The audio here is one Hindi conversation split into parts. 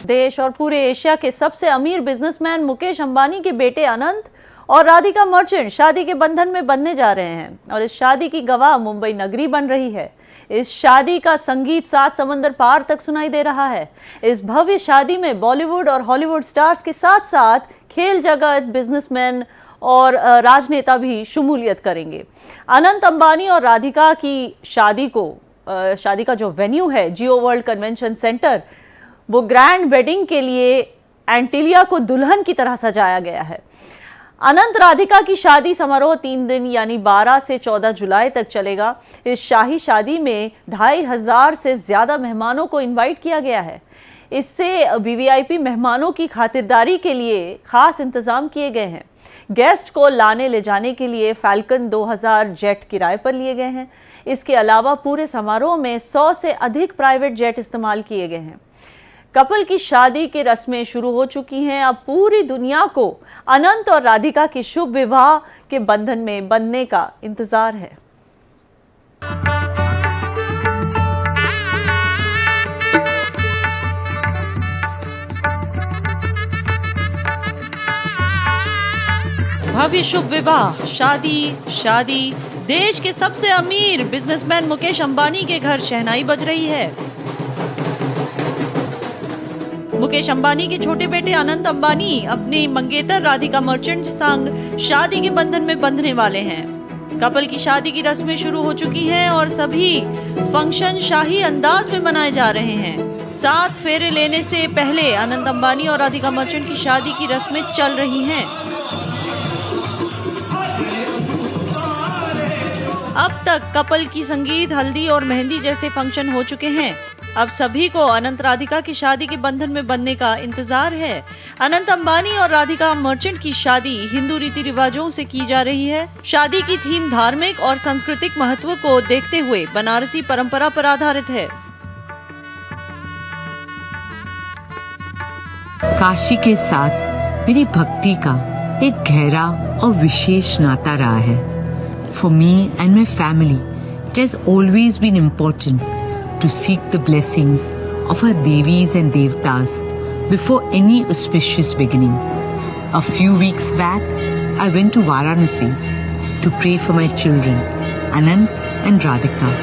देश और पूरे एशिया के सबसे अमीर बिजनेसमैन मुकेश अंबानी के बेटे अनंत और राधिका मर्चेंट शादी के बंधन में बंधने जा रहे हैं और इस शादी की गवाह मुंबई नगरी बन रही है। इस शादी का संगीत 7 समंदर पार तक सुनाई दे रहा है। इस भव्य शादी में बॉलीवुड और हॉलीवुड स्टार्स के साथ साथ खेल जगत, बिजनेसमैन और राजनेता भी शमूलियत करेंगे। अनंत अंबानी और राधिका की शादी का जो वेन्यू है जियो वर्ल्ड कन्वेंशन सेंटर, वो ग्रैंड वेडिंग के लिए एंटीलिया को दुल्हन की तरह सजाया गया है। अनंत राधिका की शादी समारोह 3 दिन यानी 12 से 14 जुलाई तक चलेगा। इस शाही शादी में 2500 से ज्यादा मेहमानों को इनवाइट किया गया है। इससे वीवीआईपी मेहमानों की खातिरदारी के लिए खास इंतजाम किए गए हैं। गेस्ट को लाने ले जाने के लिए फैल्कन 2000 जेट किराए पर लिए गए हैं। इसके अलावा पूरे समारोह में 100 से अधिक प्राइवेट जेट इस्तेमाल किए गए हैं। कपल की शादी की रस्में शुरू हो चुकी हैं। अब पूरी दुनिया को अनंत और राधिका की शुभ विवाह के बंधन में बंधने का इंतजार है। भव्य शुभ विवाह, शादी देश के सबसे अमीर बिजनेसमैन मुकेश अंबानी के घर शहनाई बज रही है। मुकेश अंबानी के छोटे बेटे अनंत अंबानी अपनी मंगेतर राधिका मर्चेंट संग शादी के बंधन में बंधने वाले हैं। कपल की शादी की रस्में शुरू हो चुकी हैं और सभी फंक्शन शाही अंदाज में मनाए जा रहे हैं। 7 फेरे लेने से पहले अनंत अंबानी और राधिका मर्चेंट की शादी की रस्में चल रही हैं। अब तक कपल की संगीत, हल्दी और मेहंदी जैसे फंक्शन हो चुके हैं। अब सभी को अनंत राधिका की शादी के बंधन में बंधने का इंतजार है। अनंत अंबानी और राधिका मर्चेंट की शादी हिंदू रीति रिवाजों से की जा रही है। शादी की थीम धार्मिक और सांस्कृतिक महत्व को देखते हुए बनारसी परंपरा पर आधारित है। काशी के साथ मेरी भक्ति का एक गहरा और विशेष नाता रहा है। For me and my family, it has always been important to seek the blessings of our Devis and Devtas before any auspicious beginning. A few weeks back, I went to Varanasi to pray for my children, Anant and Radhika.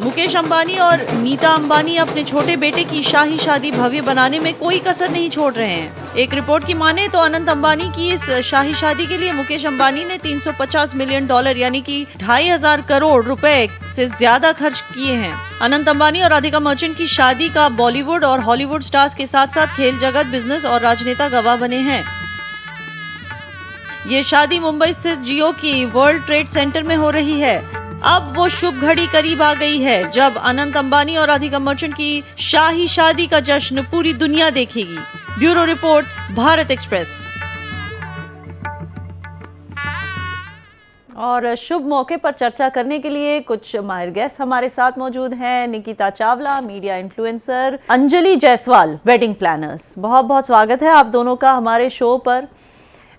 Mukesh Ambani और नीता अंबानी अपने छोटे बेटे की शाही शादी भव्य बनाने में कोई कसर नहीं छोड़ रहे हैं। एक रिपोर्ट की माने तो अनंत अंबानी की इस शाही शादी के लिए मुकेश अंबानी ने $350 मिलियन यानी कि 2500 करोड़ रुपए से ज्यादा खर्च किए हैं। अनंत अंबानी और राधिका मर्चेंट की शादी का बॉलीवुड और हॉलीवुड स्टार्स के साथ साथ खेल जगत, बिजनेस और राजनेता गवाह बने हैं। ये शादी मुंबई स्थित जियो की वर्ल्ड ट्रेड सेंटर में हो रही है। अब वो शुभ घड़ी करीब आ गई है जब अनंत अंबानी और राधिका मर्चेंट की शाही शादी का जश्न पूरी दुनिया देखेगी। Bureau report, Bharat express. और शुभ मौके पर चर्चा करने के लिए कुछ माहिर गेस्ट हमारे साथ मौजूद हैं। Nikita Chawla, media influencer, Anjali Jaiswal, wedding planners. बहुत बहुत स्वागत है आप दोनों का हमारे शो पर।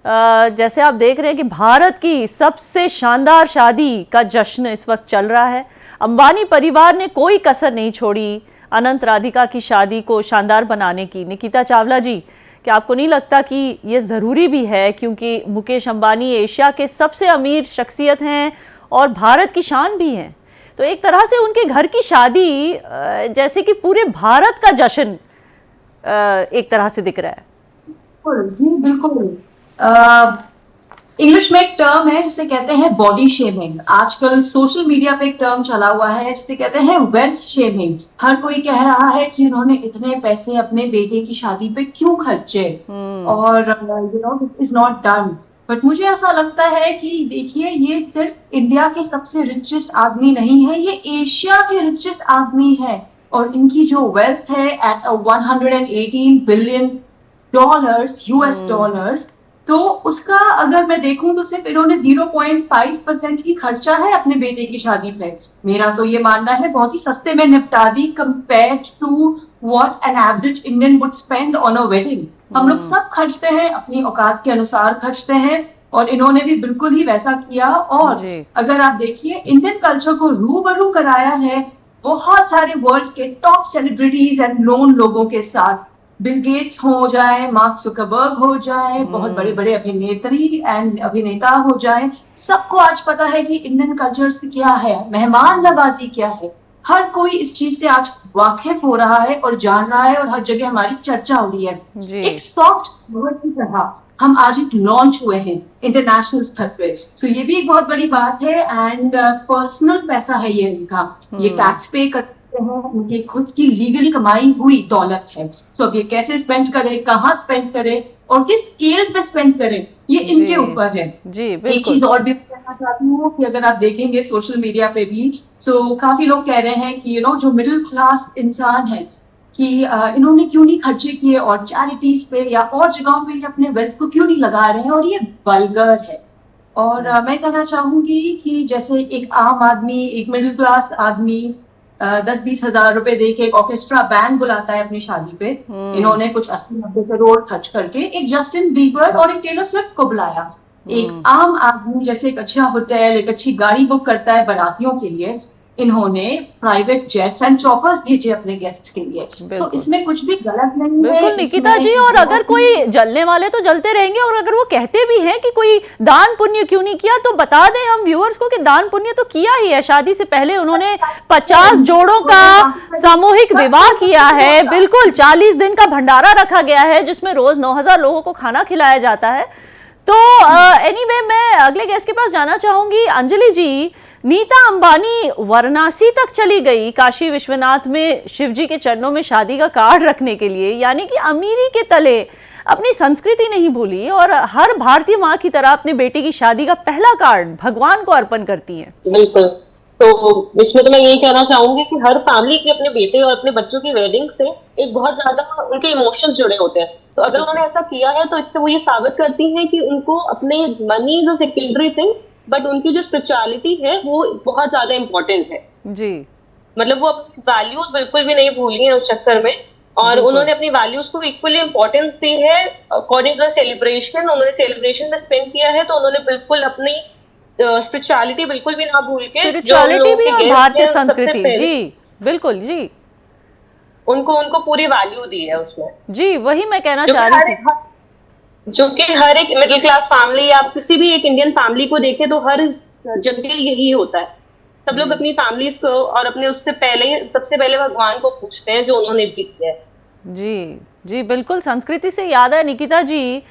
जैसे आप देख रहे हैं कि भारत की सबसे शानदार शादी का जश्न इस वक्त चल रहा है। अंबानी परिवार ने कोई कसर नहीं छोड़ी अनंत राधिका की शादी को शानदार बनाने की। निकिता चावला जी, क्या आपको नहीं लगता कि ये ज़रूरी भी है, क्योंकि मुकेश अंबानी एशिया के सबसे अमीर शख्सियत हैं और भारत की शान भी हैं, तो एक तरह से उनके घर की शादी जैसे कि पूरे भारत का जश्न एक तरह से दिख रहा है। जी बिल्कुल। इंग्लिश में एक टर्म है जिसे कहते हैं बॉडी शेमिंग। आजकल सोशल मीडिया पे एक टर्म चला हुआ है जिसे कहते हैं वेल्थ शेमिंग। हर कोई कह रहा है कि उन्होंने इतने पैसे अपने बेटे की शादी पे क्यों खर्चे और it is not done. But मुझे ऐसा लगता है कि देखिए, ये सिर्फ इंडिया के सबसे रिचेस्ट आदमी नहीं है, ये एशिया के रिचेस्ट आदमी है और इनकी जो वेल्थ है एट $118 बिलियन US डॉलर्स, तो उसका अगर मैं देखूं तो सिर्फ इन्होंने 0.5% ही खर्चा है अपने बेटे की शादी पे। मेरा तो ये मानना है बहुत ही सस्ते में निपटा दी compared to what an average Indian would spend on a wedding. हम लोग सब खर्चते हैं, अपनी औकात के अनुसार खर्चते हैं और इन्होंने भी बिल्कुल ही वैसा किया। और अगर आप देखिए, इंडियन कल्चर को रूबरू कराया है बहुत सारे वर्ल्ड के टॉप सेलिब्रिटीज एंड नोन लोगों के साथ। बिल गेट्स हो जाए, मार्क जुकरबर्ग हो जाए, बहुत बड़े बड़े अभिनेत्री एंड अभिनेता हो जाए, सबको आज पता है कि इंडियन कल्चर से क्या है, मेहमान नवाजी क्या है। हर कोई इस चीज से आज वाकिफ हो रहा है और जान रहा है, और हर जगह हमारी चर्चा हो रही है। जी एक सॉफ्ट पावर की तरह हम आज एक लॉन्च हुए हैं इंटरनेशनल स्तर पे। सो ये भी एक बहुत बड़ी बात है। एंड पर्सनल पैसा है ये इनका, ये टैक्स पे करते हैं, उनकी खुद की लीगली कमाई हुई दौलत है। सो अब ये कैसे स्पेंड करे, कहाँ स्पेंड करे और किस स्केल पे स्पेंड करे, ये इनके जी ऊपर है। जी एक बिल्कुल। चीज और भी कहना चाहती हूँ कि अगर आप देखेंगे सोशल मीडिया पे भी, सो काफी लोग कह रहे हैं कि जो मिडिल क्लास इंसान है, कि इन्होंने क्यों नहीं खर्चे किए और चैरिटीज पे या और जगहों पे अपने वेल्थ को क्यों नहीं लगा रहे हैं, और ये वल्गर है। और मैं कहना चाहूंगी कि जैसे एक आम आदमी, एक मिडिल क्लास आदमी 10-20 हजार रुपए दे के एक ऑर्केस्ट्रा बैंड बुलाता है अपनी शादी पे, इन्होंने कुछ 80-90 करोड़ खर्च करके एक जस्टिन बीबर और एक टेलर स्विफ्ट को बुलाया। एक आम आदमी जैसे एक अच्छा होटल, एक अच्छी गाड़ी बुक करता है बारातियों के लिए, इन्होंने प्राइवेट जेट्स एंड चॉपर्स भेजे अपने गेस्ट्स के लिए। सो इसमें कुछ भी गलत नहीं है। बिल्कुल निकिता जी, और अगर कोई जलने वाले तो जलते रहेंगे, और अगर वो कहते भी हैं कि कोई दान पुण्य क्यों नहीं किया, तो बता दें हम व्यूअर्स को कि दान पुण्य तो किया ही है। शादी से पहले उन्होंने 50 जोड़ों का सामूहिक विवाह किया है, बिल्कुल 40 दिन का भंडारा रखा गया है जिसमें रोज 9,000 लोगों को खाना खिलाया जाता है। तो एनीवे मैं अगले गेस्ट के पास जाना चाहूंगी। अंजलि जी, नीता अंबानी वाराणसी तक चली गई काशी विश्वनाथ में शिव जी के चरणों में शादी का कार्ड रखने के लिए, यानी कि अमीरी के तले अपनी संस्कृति नहीं भूली, और हर भारतीय माँ की तरह अपने बेटे की शादी का पहला कार्ड भगवान को अर्पण करती हैं। बिल्कुल। तो इसमें तो मैं यही कहना चाहूंगी कि हर फैमिली के अपने बेटे और अपने बच्चों की वेडिंग से एक बहुत ज्यादा उनके इमोशंस जुड़े होते हैं। तो अगर उन्होंने ऐसा किया है तो इससे वो ये साबित करती हैं कि उनको अपने money is a secondary thing, but उनकी जो स्पिरिचुअलिटी है वो बहुत ज्यादा इंपॉर्टेंट है जी, मतलब वो अपनी वैल्यूज बिल्कुल भी नहीं भूली है उस चक्कर में, और उन्होंने अपनी वैल्यूज को इक्वली इंपॉर्टेंस दी है। अकॉर्डिंग टू सेलिब्रेशन, उन्होंने सेलिब्रेशन में स्पेंड किया है, तो उन्होंने बिल्कुल अपनी स्पिरिचुअलिटी बिल्कुल भी ना भूल के, स्पिरिचुअलिटी भी और भारतीय संस्कृति, जी बिल्कुल जी, उनको पूरी वैल्यू दी है उसमें। जी वही मैं कहना चाह रही थी। जो कि हर एक मिडिल क्लास फैमिली, आप किसी भी एक इंडियन फैमिली को देखें तो हर जन के लिए यही होता है। सब लोग अपनी फैमिलीज को और अपने उससे पहले सबसे पहले भगवान को पूछते हैं, जो उन्होंने भी किया है। जी जी बिल्कुल। संस्कृति से याद है निकिता जी,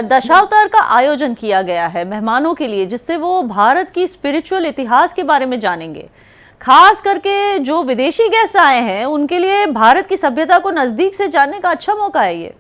दशावतार का आयोजन किया गया है मेहमानों के लिए, जिससे वो भारत की स्पिरिचुअल इतिहास के बारे में जानेंगे। खास करके जो विदेशी गेस्ट आए हैं उनके लिए भारत की सभ्यता को नजदीक से जानने का अच्छा मौका है ये।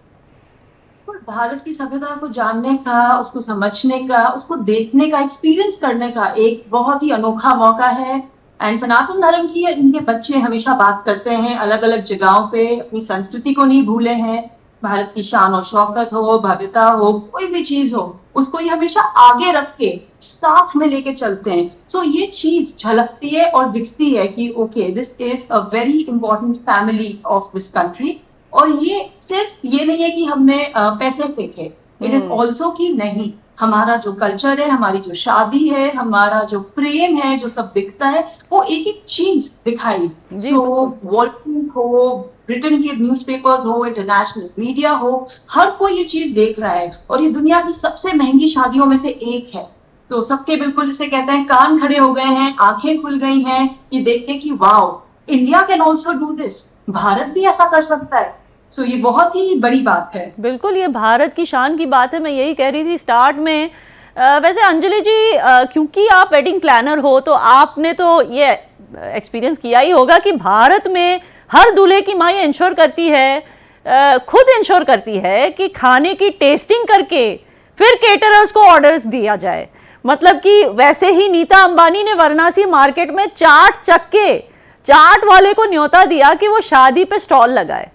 भारत की सभ्यता को जानने का, उसको समझने का, उसको देखने का, एक्सपीरियंस करने का एक बहुत ही अनोखा मौका है। एंड सनातन धर्म की इनके बच्चे हमेशा बात करते हैं अलग अलग जगहों पे, अपनी संस्कृति को नहीं भूले हैं। भारत की शान और शौकत हो, भव्यता हो, कोई भी चीज हो, उसको ये हमेशा आगे रख के साथ में लेके चलते हैं। सो ये चीज झलकती है और दिखती है कि okay, this is a very important family of this country. और ये सिर्फ ये नहीं है कि हमने पैसे फेंके, इट इज ऑल्सो कि नहीं, हमारा जो कल्चर है, हमारी जो शादी है, हमारा जो प्रेम है, जो सब दिखता है, वो एक एक चीज दिखाई। सो वॉल स्ट्रीट हो, ब्रिटेन के न्यूज़पेपर्स हो, इंटरनेशनल मीडिया हो, हर कोई ये चीज देख रहा है, और ये दुनिया की सबसे महंगी शादियों में से एक है। सो सबके बिल्कुल जिसे कहते हैं कान खड़े हो गए हैं, आंखें खुल गई हैं ये देख के कि wow, India can also do this, Bharat भी ऐसा कर सकता है। सो ये बहुत ही बड़ी बात है। बिल्कुल, ये भारत की शान की बात है। मैं यही कह रही थी स्टार्ट में। वैसे अंजलि जी, क्योंकि आप वेडिंग प्लानर हो तो आपने तो ये एक्सपीरियंस किया ही होगा कि भारत में हर दूल्हे की माँ ये इंश्योर करती है, खुद इंश्योर करती है कि खाने की टेस्टिंग करके फिर केटरर्स को ऑर्डर्स दिया जाए। मतलब कि वैसे ही नीता अंबानी ने वाराणसी मार्केट में चाट वाले को न्योता दिया कि वो शादी पे स्टॉल लगाए।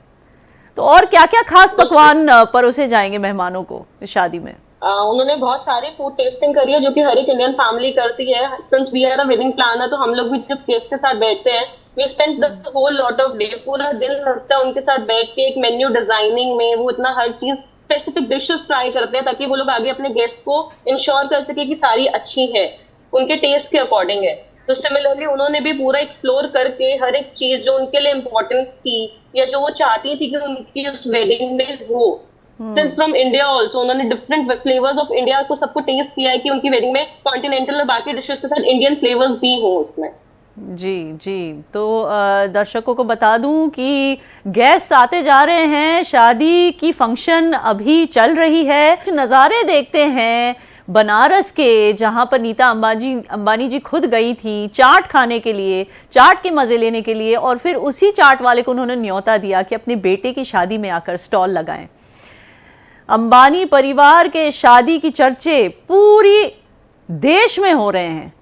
तो और क्या क्या खास पकवान परोसे जाएंगे मेहमानों को इस शादी में? उन्होंने बहुत सारे फूड टेस्टिंग करी है, जो कि हर एक इंडियन फैमिली करती है। Since we are a wedding planner, तो हम लोग भी जब गेस्ट के साथ बैठते हैं, we spend the whole lot of day, पूरा दिन लगता है उनके साथ बैठ के एक मेन्यू डिजाइनिंग में। वो इतना हर चीज स्पेसिफिक डिशेस ट्राई करते हैं ताकि वो लोग आगे अपने गेस्ट को इंश्योर कर सके कि सारी अच्छी है, उनके टेस्ट के अकॉर्डिंग है। तो सिमिलरली उन्होंने भी पूरा एक्सप्लोर करके हर एक चीज जो उनके लिए इम्पोर्टेंट थी या जो वो चाहती थी कि उनकी उस वेडिंग में हो, सिंस फ्रॉम इंडिया ऑल्सो उन्होंने डिफरेंट फ्लेवर्स ऑफ इंडिया को सबको टेस्ट किया है कि उनकी वेडिंग में कॉन्टिनेंटल और बाकी डिशेस के साथ इंडियन फ्लेवर्स भी हो उसमें। जी जी। तो दर्शकों को बता दूं कि गेस्ट आते जा रहे हैं, शादी की फंक्शन अभी चल रही है। नज़ारे देखते हैं बनारस के, जहां पर नीता अंबानी जी खुद गई थी चाट खाने के लिए, चाट के मज़े लेने के लिए, और फिर उसी चाट वाले को उन्होंने न्योता दिया कि अपने बेटे की शादी में आकर स्टॉल लगाएं। अंबानी परिवार के शादी की चर्चे पूरी देश में हो रहे हैं।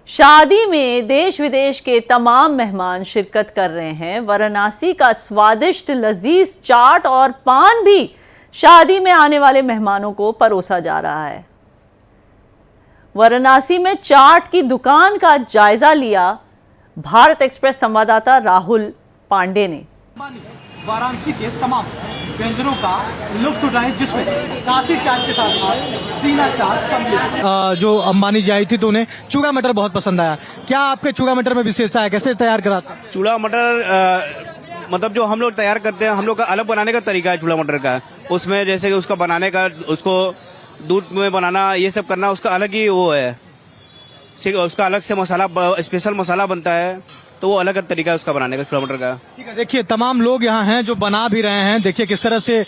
शादी में देश विदेश के तमाम मेहमान शिरकत कर रहे हैं। वाराणसी का स्वादिष्ट लजीज चाट और पान भी शादी में आने वाले मेहमानों को परोसा जा रहा है। वाराणसी में चाट की दुकान का जायजा लिया भारत एक्सप्रेस संवाददाता राहुल पांडे ने। वाराणसी के तमाम व्यंजनों का लुत्फ उठाएं, जिसमें काशी चाट के साथ दीना चाट सम्मिलित। जो अंबानी जी आई थी तो उन्हें चूड़ा मटर बहुत पसंद आया। क्या आपके चूड़ा मटर में विशेषता है, कैसे तैयार कराते? चूड़ा मटर मतलब जो हम लोग तैयार करते हैं, हम लोग का अलग बनाने का तरीका है चूड़ा मटर का। उसमें जैसे कि उसका बनाने का, उसको दूध में बनाना, ये सब करना, उसका अलग ही वो है, उसका अलग से मसाला, स्पेशल मसाला बनता है, तो वो अलग तरीका है उसका बनाने का चूड़ा मटर का। ठीक है, देखिए तमाम लोग यहाँ हैं जो बना भी रहे हैं। देखिए किस तरह से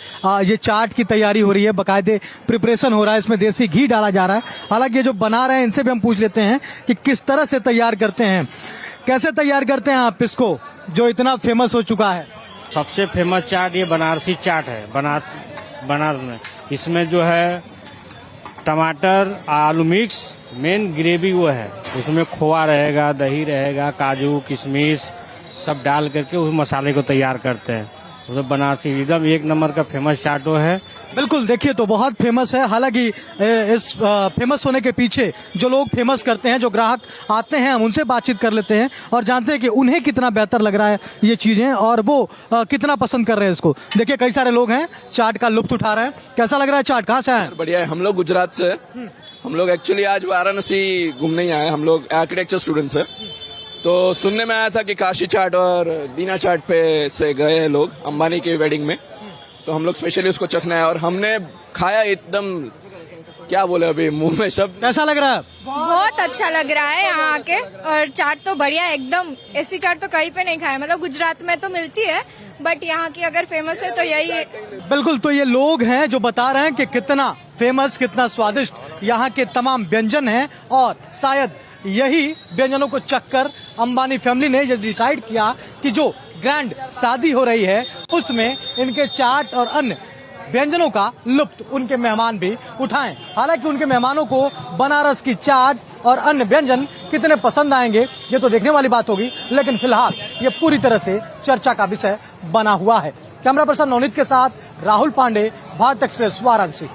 ये चाट की तैयारी हो रही है, बाकायदे प्रिपरेशन हो रहा है, इसमें देसी घी डाला जा रहा है। हालांकि ये जो बना रहे हैं इनसे भी हम पूछ लेते हैं कि किस तरह से तैयार करते हैं, कैसे तैयार करते हैं आप इसको, जो इतना फेमस हो चुका है। सबसे फेमस चाट ये बनारसी चाट है बनारस में। इसमें जो है टमाटर आलू मिक्स, मेन ग्रेवी वो है, उसमें खोआ रहेगा, दही रहेगा, काजू किशमिश सब डाल करके उस मसाले को तैयार करते हैं। तो बनारसी एकदम एक नंबर का फेमस चाट वो है। बिल्कुल, देखिए तो बहुत फेमस है। हालांकि इस फेमस होने के पीछे जो लोग फेमस करते हैं, जो ग्राहक आते हैं, हम उनसे बातचीत कर लेते हैं और जानते हैं कि उन्हें कितना बेहतर लग रहा है ये चीजें और वो कितना पसंद कर रहे हैं इसको। देखिए कई सारे लोग हैं चाट का लुत्फ उठा रहे हैं। कैसा लग रहा है चाट, कहाँ से आए? बढ़िया है। हम लोग गुजरात से, हम लोग एक्चुअली आज वाराणसी घूमने ही आए। हम लोग आर्किटेक्चर स्टूडेंट्स हैं, तो सुनने में आया था कि काशी चाट और दीना चाट पे से गए हैं लोग अंबानी की वेडिंग में, तो हम लोग स्पेशली उसको चखना है और हमने खाया। एकदम क्या बोले अभी मुंह में शब्द। कैसा लग रहा है? बहुत अच्छा लग रहा है यहाँ आके, और चाट तो बढ़िया एकदम। ऐसी चाट तो कहीं पे नहीं खाया, मतलब गुजरात में तो मिलती है बट यहाँ की अगर फेमस है तो यही है। बिल्कुल, तो ये लोग हैं जो बता रहे हैं कि कितना फेमस, कितना स्वादिष्ट यहाँ के तमाम व्यंजन हैं और शायद यही व्यंजनों को चखकर अंबानी फैमिली ने ये डिसाइड किया कि जो ग्रैंड शादी हो रही है उसमें इनके चाट और अन्य व्यंजनों का लुत्फ उनके मेहमान भी उठाएं। हालांकि उनके मेहमानों को बनारस की चाट और अन्य व्यंजन कितने पसंद आएंगे ये तो देखने वाली बात होगी, लेकिन फिलहाल ये पूरी तरह से चर्चा का विषय बना हुआ है। कैमरा पर्सन नवनीत के साथ राहुल पांडे, भारत एक्सप्रेस, वाराणसी।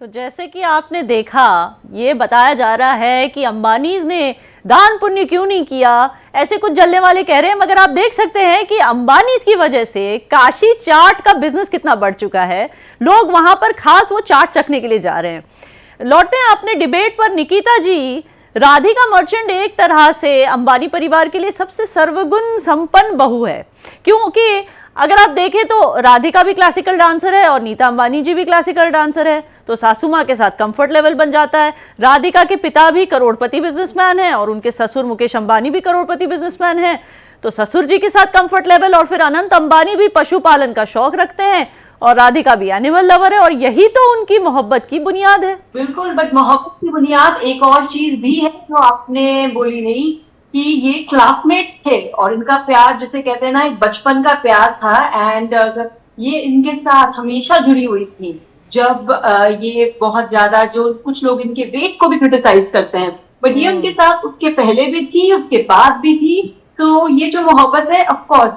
तो जैसे कि आपने देखा, ये बताया जा रहा है कि अंबानीज ने दान पुण्य क्यों नहीं किया, ऐसे कुछ जलने वाले कह रहे हैं, मगर आप देख सकते हैं कि अंबानीज की वजह से काशी चाट का बिजनेस कितना बढ़ चुका है। लोग वहां पर खास वो चाट चखने के लिए जा रहे हैं। लौटते हैं अपने डिबेट पर। निकिता जी, राधिका मर्चेंट एक तरह से अंबानी परिवार के लिए सबसे सर्वगुण संपन्न बहू है, क्योंकि अगर आप देखें तो राधिका भी क्लासिकल डांसर है और नीता अंबानी जी भी क्लासिकल डांसर है, तो सासू माँ के साथ कंफर्ट लेवल बन जाता है। राधिका के पिता भी करोड़पति बिजनेसमैन हैं और उनके ससुर मुकेश अंबानी भी करोड़पति बिजनेसमैन हैं, तो ससुर जी के साथ कंफर्ट लेवल। और फिर अनंत अंबानी भी पशुपालन का शौक रखते हैं और राधिका भी एनिमल लवर है, और यही तो उनकी मोहब्बत की बुनियाद है। बिल्कुल, बट मोहब्बत की बुनियाद एक और चीज भी है जो आपने बोली नहीं, कि ये क्लासमेट थे और इनका प्यार, जिसे कहते हैं ना, एक बचपन का प्यार था। एंड ये इनके साथ हमेशा जुड़ी हुई थी। जब ये बहुत ज्यादा, जो कुछ लोग इनके वेट को भी क्रिटिसाइज करते हैं, बट ये उनके साथ उसके पहले भी थी, उसके बाद भी थी। तो ये जो मोहब्बत है, ऑफ कोर्स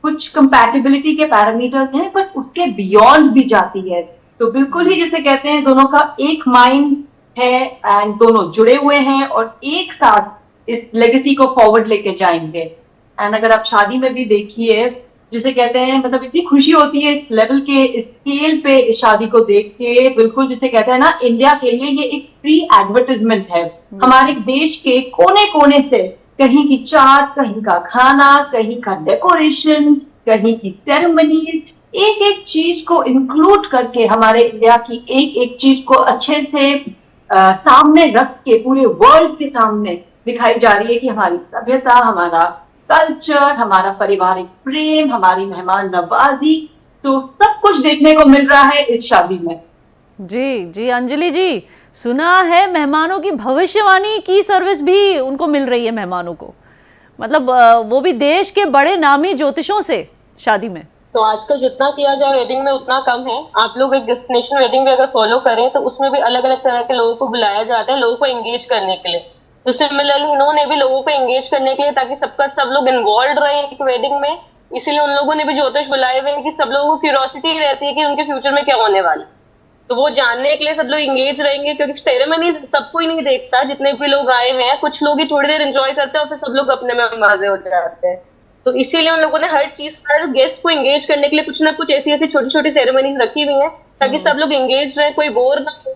कुछ कंपैटिबिलिटी के पैरामीटर्स हैं, बट उसके बियॉन्ड भी जाती है। तो बिल्कुल ही जिसे कहते हैं, दोनों का एक माइंड है एंड दोनों जुड़े हुए हैं और एक साथ इस लेगेसी को फॉरवर्ड लेके जाएंगे। एंड अगर आप शादी में भी देखिए, जिसे कहते हैं, मतलब इतनी खुशी होती है इस लेवल के, इस स्केल पे इस शादी को देख के। बिल्कुल जिसे कहते हैं ना, इंडिया के लिए ये एक फ्री एडवर्टाइजमेंट है। हमारे देश के कोने कोने से, कहीं की चाट, कहीं का खाना, कहीं का डेकोरेशन, कहीं की सेरेमनीज, एक एक चीज को इंक्लूड करके हमारे इंडिया की एक एक चीज को अच्छे से सामने रख के पूरे वर्ल्ड के सामने दिखाई जा रही है कि हमारी सभ्यता, हमारा कल्चर, हमारा पारिवारिक प्रेम, हमारी मेहमान नवाजी, तो सब कुछ देखने को मिल रहा है इस शादी में। जी जी अंजलि जी, सुना है मेहमानों की भविष्यवाणी की सर्विस भी उनको मिल रही है मेहमानों को, मतलब वो भी देश के बड़े नामी ज्योतिषों से शादी में। तो आजकल जितना किया जाए वेडिंग में उतना कम है। आप लोग एक डेस्टिनेशन वेडिंग भी अगर फॉलो करें तो उसमें भी अलग अलग तरह के लोगों को बुलाया जाता है, लोगों को एंगेज करने के लिए। तो सिमिलरली इन्होंने भी लोगों को एंगेज करने के लिए, ताकि सब लोग इन्वॉल्व रहे एक वेडिंग में, इसीलिए उन लोगों ने भी ज्योतिष बुलाए हुए हैं कि सब लोगों को क्यूरियोसिटी रहती है कि उनके फ्यूचर में क्या होने वाला है, तो वो जानने के लिए सब लोग एंगेज रहेंगे। क्योंकि सेरेमनी सबको ही नहीं देखता, जितने भी लोग आए हुए हैं, कुछ लोग ही थोड़ी देर एंजॉय करते हैं और फिर सब लोग अपने में मजे हो जाते हैं। तो इसीलिए उन लोगों ने हर चीज पर गेस्ट को एंगेज करने के लिए कुछ ना कुछ ऐसी छोटी छोटी सेरेमनीज रखी हुई हैं, ताकि सब लोग एंगेज रहे, कोई बोर ना हो,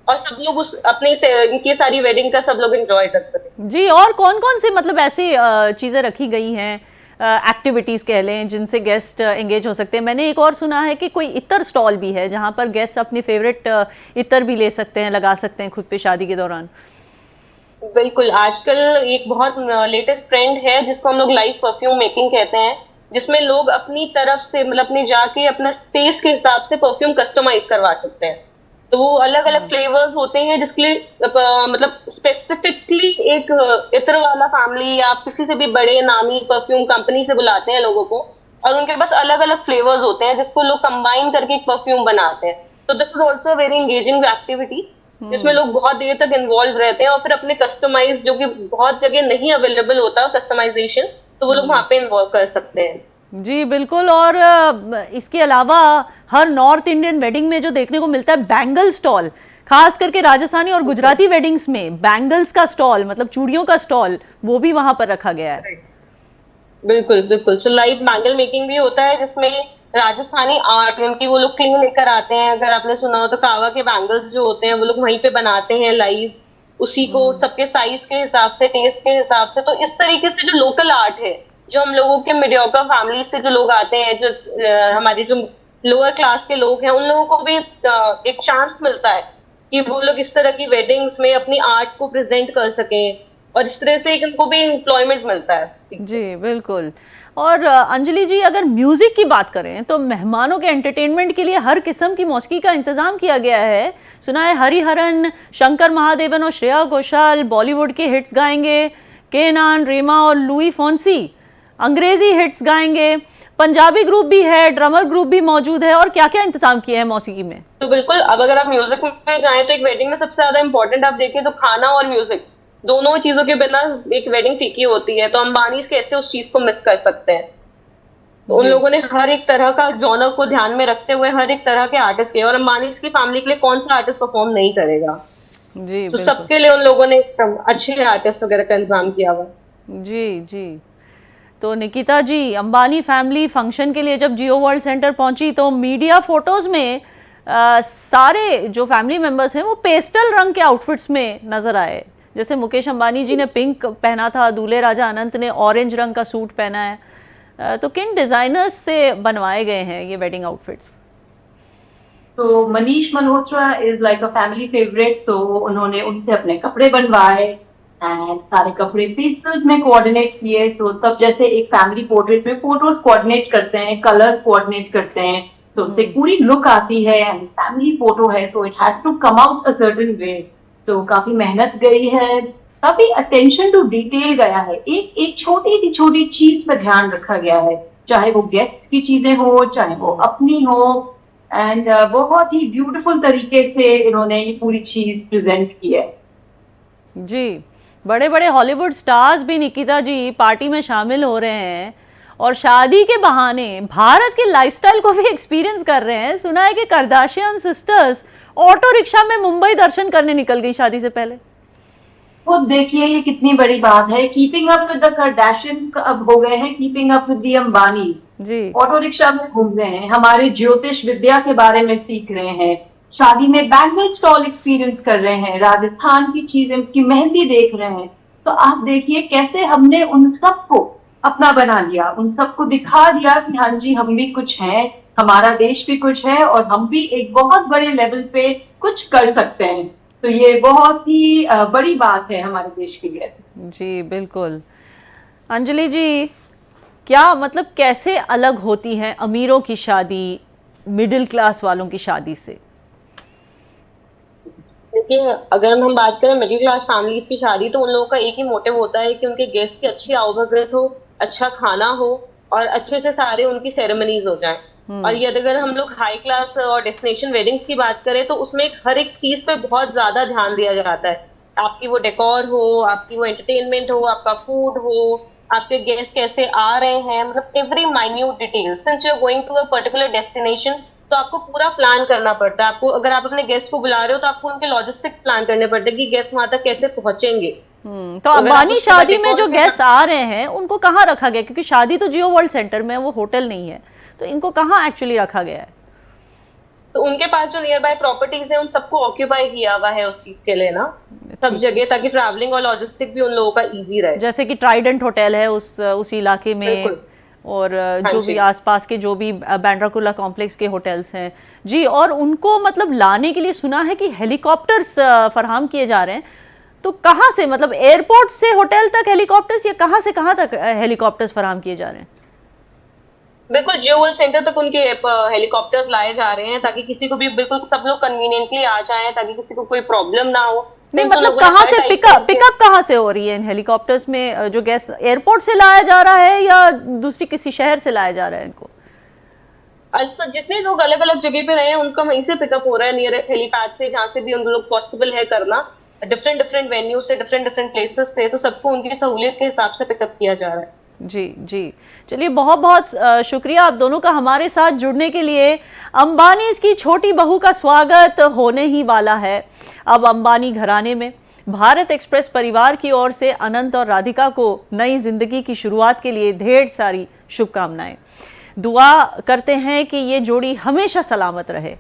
और सब लोग उस अपने इनकी सारी वेडिंग का सब लोग एंजॉय कर सके। जी, और कौन कौन सी मतलब ऐसी चीजें रखी गई हैं, एक्टिविटीज कह लें, जिनसे गेस्ट एंगेज हो सकते हैं? मैंने एक और सुना है कि कोई इत्र स्टॉल भी है जहां पर गेस्ट अपनी फेवरेट इत्र भी ले सकते हैं, लगा सकते हैं खुद पे शादी के दौरान। बिल्कुल, आजकल एक बहुत लेटेस्ट ट्रेंड है जिसको हम लोग लाइव परफ्यूम मेकिंग कहते हैं, जिसमें लोग अपनी तरफ से, मतलब अपने जाके अपना स्पेस के हिसाब से परफ्यूम कस्टमाइज करवा सकते हैं। तो वो अलग अलग फ्लेवर्स होते हैं, जिसके लिए मतलब स्पेसिफिकली एक इत्र वाला फैमिली या आप किसी से भी बड़े नामी परफ्यूम कंपनी से बुलाते हैं लोगों को, और उनके पास अलग अलग फ्लेवर्स होते हैं जिसको लोग कंबाइन करके एक परफ्यूम बनाते हैं। तो this is also very engaging activity, जिसमें लोग बहुत देर तक इन्वॉल्व रहते हैं और फिर अपने कस्टमाइज, जो कि बहुत जगह नहीं अवेलेबल होता कस्टमाइजेशन, तो वो लोग वहां पे इन्वॉल्व कर सकते हैं। जी बिल्कुल। और इसके अलावा हर नॉर्थ इंडियन वेडिंग में जो देखने को मिलता है बैंगल स्टॉल, खास करके राजस्थानी और गुजराती वेडिंग्स में बैंगल्स का स्टॉल, मतलब चूड़ियों का स्टॉल, वो भी वहां पर रखा गया है। बिल्कुल बिल्कुल। सो लाइव बैंगल मेकिंग भी होता है, जिसमें राजस्थानी आर्ट, उनकी वो लोग क्ले लेकर आते हैं। अगर आपने सुना हो तो कावा के बैंगल्स जो होते हैं वो लोग वहीं पे बनाते हैं लाइव, उसी को सबके साइज के हिसाब से, टेस्ट के हिसाब से। तो इस तरीके से जो लोकल आर्ट है, जो हम लोगों के मीडियोकर फैमिली से जो लोग आते हैं, जो हमारे जो लोअर क्लास के लोग हैं, उन लोगों को भी एक चांस मिलता है कि वो लोग इस तरह की वेडिंग्स में अपनी आर्ट को प्रेजेंट कर सकें, और इस तरह से उनको भी एम्प्लॉयमेंट मिलता है। जी बिल्कुल। और अंजलि जी, अगर म्यूजिक की बात करें तो मेहमानों के एंटरटेनमेंट के लिए हर किस्म की मौसीकी का इंतजाम किया गया है। सुना है हरिहरन, शंकर महादेवन और श्रेया घोषाल बॉलीवुड के हिट्स गाएंगे, केनान, रेमा और लुई फोंसी अंग्रेजी हिट्स गाएंगे, पंजाबी ग्रुप भी है, ड्रमर ग्रुप भी मौजूद है, और क्या क्या इंतजाम किया है मौसीकी में? तो बिल्कुल, अब अगर आप म्यूजिक में जाएं तो एक वेडिंग में सबसे ज्यादा इंपॉर्टेंट आप देखें तो खाना और म्यूजिक, दोनों चीजों के बिना एक वेडिंग फीकी होती है। तो अंबानी कैसे उस चीज को मिस कर सकते हैं? तो उन लोगों ने हर एक तरह का जॉनर को ध्यान में रखते हुए हर एक तरह के आर्टिस्ट किए, और अंबानी की फैमिली के लिए कौन सा आर्टिस्ट परफॉर्म नहीं करेगा? जी तो सबके लिए उन लोगों ने अच्छे आर्टिस्ट वगैरह का इंतजाम किया हुआ। जी जी। तो निकिता जी, अंबानी फैमिली फंक्शन के लिए जब जियो वर्ल्ड सेंटर पहुंची तो मीडिया फोटोज में सारे जो फैमिली मेंबर्स हैं वो पेस्टल रंग के आउटफिट्स में नजर आए। जैसे मुकेश अंबानी जी ने पिंक पहना था, दूल्हे राजा अनंत ने ऑरेंज रंग का सूट पहना है। तो किन डिजाइनर्स से बनवाए गए हैं ये वेडिंग आउटफिट्स? तो Manish Malhotra is like a family favourite, तो उन्होंने उनसे अपने कपड़े बनवाए एंड सारे कपड़े पीसेस में कोऑर्डिनेट किए। तो सब जैसे एक फैमिली पोर्ट्रेट में फोटोज कोऑर्डिनेट करते हैं, कलर कोऑर्डिनेट करते हैं, तो उससे पूरी लुक आती है एंड फैमिली फोटो है, तो it has to come out a certain way. तो काफी मेहनत गई है, काफी अटेंशन टू डिटेल गया है, एक एक छोटी चीज पर ध्यान रखा गया है, चाहे वो गेस्ट की चीजें हो, चाहे वो अपनी हो, एंड बहुत ही ब्यूटीफुल तरीके से इन्होंने ये पूरी चीज प्रेजेंट की है। जी, बड़े बड़े हॉलीवुड स्टार्स भी निकिता जी पार्टी में शामिल हो रहे हैं और शादी के बहाने भारत के लाइफस्टाइल को भी एक्सपीरियंस कर रहे हैं। सुना है कि कार्दाशियन सिस्टर्स ऑटो रिक्शा में मुंबई दर्शन करने निकल गई शादी से पहले। वो देखिए ये कितनी बड़ी बात है, keeping up with the Kardashian अब हो गए हैं keeping up with the Ambani. जी ऑटो रिक्शा में घूम रहे हैं, हमारे ज्योतिष विद्या के बारे में सीख रहे हैं, शादी में बैंक्वेट स्टॉल एक्सपीरियंस कर रहे हैं, राजस्थान की चीजें की मेहंदी देख रहे हैं। तो आप देखिए कैसे हमने उन सबको अपना बना लिया, उन सबको दिखा दिया कि हाँ जी हम भी कुछ हैं, हमारा देश भी कुछ है और हम भी एक बहुत बड़े लेवल पे कुछ कर सकते हैं। तो ये बहुत ही बड़ी बात है हमारे देश के लिए। जी बिल्कुल। अंजलि जी, क्या मतलब कैसे अलग होती हैं अमीरों की शादी मिडिल क्लास वालों की शादी से? देखिए, अगर हम बात करें मिडिल क्लास फैमिलीज की शादी, तो उन लोगों का एक ही मोटिव होता है कि उनके गेस्ट की अच्छी आवभगत हो, अच्छा खाना हो और अच्छे से सारे उनकी सेरेमनीज हो जाएं। और यदि अगर हम लोग हाई क्लास और डेस्टिनेशन वेडिंग्स की बात करें, तो उसमें हर एक चीज पे बहुत ज्यादा ध्यान दिया जाता है। आपकी वो डेकोर हो, आपकी वो एंटरटेनमेंट हो, आपका फूड हो, आपके गेस्ट कैसे आ रहे हैं, मतलब every minute detail. Since you are going to a particular destination, तो आपको पूरा प्लान करना पड़ता है। आपको अगर आप अपने गेस्ट को बुला रहे हो तो आपको उनके लॉजिस्टिक्स प्लान करने पड़ते हैं कि गेस्ट वहां तक कैसे पहुंचेंगे। तो अंबानी शादी में जो गेस्ट आ रहे हैं उनको कहाँ रखा गया? क्योंकि शादी तो जियो वर्ल्ड सेंटर में, वो होटल नहीं है, तो इनको कहाँ एक्चुअली रखा गया है? तो उनके पास जो नियर बाय प्रॉपर्टीज है उन सबको ऑक्यूपाई किया हुआ है उस चीज के लिए ना, सब जगह, ताकि ट्रैवलिंग और लॉजिस्टिक भी उन लोगों का इजी रहे। जैसे कि ट्राइडेंट होटल है उस इलाके में, और जो भी आसपास के जो भी बैंड्राकुला कॉम्प्लेक्स के होटल्स हैं जी। और उनको मतलब लाने के लिए सुना है कि हेलीकॉप्टर्स फराहम किए जा रहे हैं। तो कहाँ से, मतलब एयरपोर्ट से होटल तक हेलीकॉप्टर्स, या कहाँ से कहाँ तक हेलीकॉप्टर्स फराहम किए जा रहे हैं? बिल्कुल, जियो वर्ल्ड सेंटर तक उनके हेलीकॉप्टर्स लाए जा रहे हैं ताकि किसी को भी, बिल्कुल सब लोग कन्वीनियंटली आ जाएं, ताकि किसी को कोई प्रॉब्लम ना हो। नहीं मतलब कहाँ से पिकअप कहाँ से हो रही है इन हेलीकॉप्टर्स में? जो गेस्ट एयरपोर्ट से लाया जा रहा है या दूसरी किसी शहर से लाया जा रहा है इनको? अच्छा, जितने लोग अलग अलग जगह पे रहे हैं उनका वहीं से पिकअप हो रहा है, नियर हेलीपैड से, जहाँ से भी उन लोग पॉसिबल है करना। डिफरेंट वेन्यू से, डिफरेंट प्लेसेस से, तो सबको उनकी सहूलियत के हिसाब से पिकअप किया जा रहा है। जी जी, चलिए बहुत बहुत शुक्रिया आप दोनों का हमारे साथ जुड़ने के लिए। अंबानी की छोटी बहू का स्वागत होने ही वाला है अब अंबानी घराने में। भारत एक्सप्रेस परिवार की ओर से अनंत और राधिका को नई जिंदगी की शुरुआत के लिए ढेर सारी शुभकामनाएं। दुआ करते हैं कि ये जोड़ी हमेशा सलामत रहे।